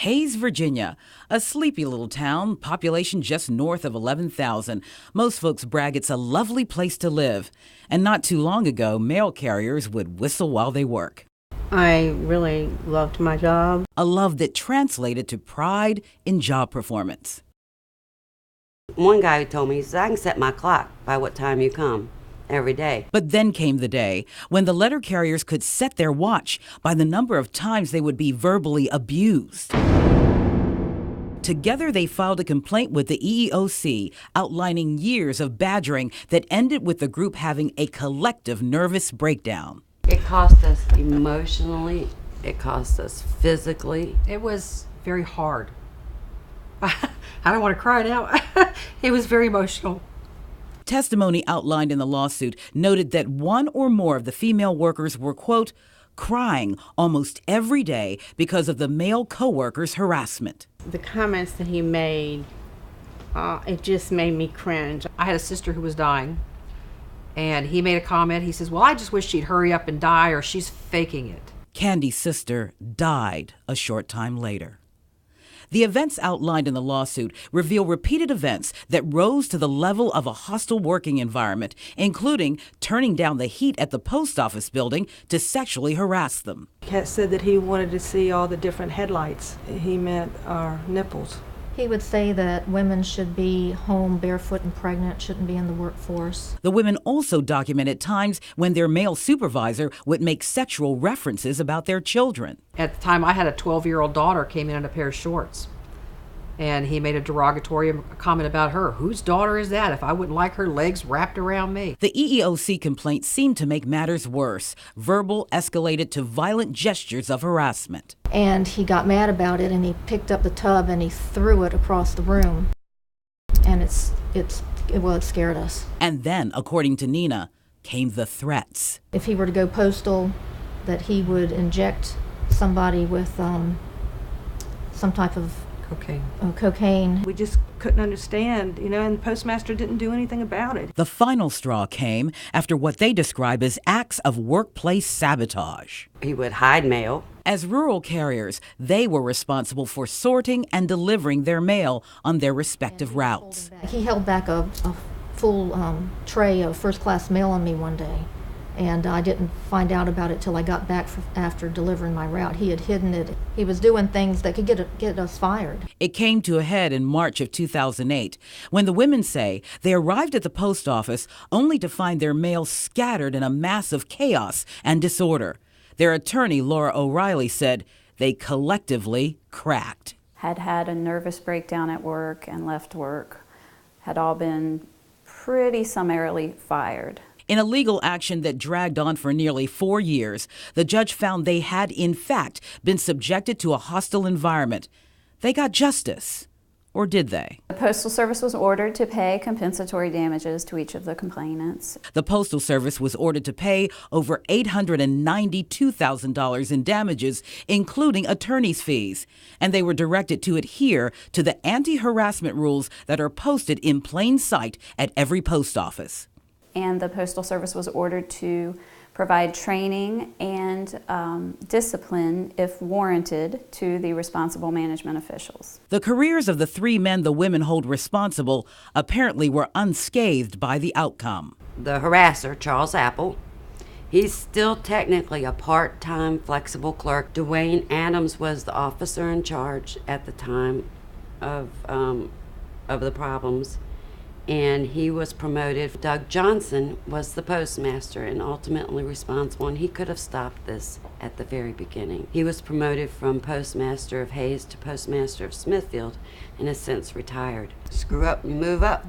Hayes, Virginia, a sleepy little town, population just north of 11,000. Most folks brag it's a lovely place to live. And not too long ago, mail carriers would whistle while they work. I really loved my job. A love that translated to pride in job performance. One guy told me, he said, I can set my clock by what time you come every day. But then came the day when the letter carriers could set their watch by the number of times they would be verbally abused. Together, they filed a complaint with the EEOC outlining years of badgering that ended with the group having a collective nervous breakdown. It cost us emotionally, it cost us physically. It was very hard. I don't want to cry now. It was very emotional. Testimony outlined in the lawsuit noted that one or more of the female workers were, quote, crying almost every day because of the male coworkers' harassment. The comments that he made, it just made me cringe. I had a sister who was dying, and he made a comment. He says, well, I just wish she'd hurry up and die, or she's faking it. Candy's sister died a short time later. The events outlined in the lawsuit reveal repeated events that rose to the level of a hostile working environment, including turning down the heat at the post office building to sexually harass them. Cat said that he wanted to see all the different headlights. He meant our nipples. He would say that women should be home barefoot and pregnant, shouldn't be in the workforce. The women also documented times when their male supervisor would make sexual references about their children. At the time, I had a 12-year-old daughter came in a pair of shorts, and he made a derogatory comment about her. Whose daughter is that if I wouldn't like her legs wrapped around me? The EEOC complaint seemed to make matters worse. Verbal escalated to violent gestures of harassment. And he got mad about it, and he picked up the tub and he threw it across the room. And it scared us. And then, according to Nina, came the threats. If he were to go postal, that he would inject somebody with some type of cocaine. We just couldn't understand, and the postmaster didn't do anything about it. The final straw came after what they describe as acts of workplace sabotage. He would hide mail. As rural carriers, they were responsible for sorting and delivering their mail on their respective routes. He held back a full tray of first-class mail on me one day, and I didn't find out about it till I got back after delivering my route. He had hidden it. He was doing things that could get us fired. It came to a head in March of 2008 when the women say they arrived at the post office only to find their mail scattered in a mass of chaos and disorder. Their attorney, Laura O'Reilly, said they collectively cracked. Had a nervous breakdown at work and left work, had all been pretty summarily fired. In a legal action that dragged on for nearly 4 years, the judge found they had, in fact, been subjected to a hostile environment. They got justice. Or did they? The Postal Service was ordered to pay compensatory damages to each of the complainants. The Postal Service was ordered to pay over $892,000 in damages, including attorney's fees. And they were directed to adhere to the anti-harassment rules that are posted in plain sight at every post office. And the Postal Service was ordered to provide training and discipline, if warranted, to the responsible management officials. The careers of the 3 men the women hold responsible apparently were unscathed by the outcome. The harasser, Charles Apple, he's still technically a part-time flexible clerk. Dwayne Adams was the officer in charge at the time of the problems, and he was promoted. Doug Johnson was the postmaster and ultimately responsible, and he could have stopped this at the very beginning. He was promoted from postmaster of Hayes to postmaster of Smithfield and has since retired. Screw up, you move up.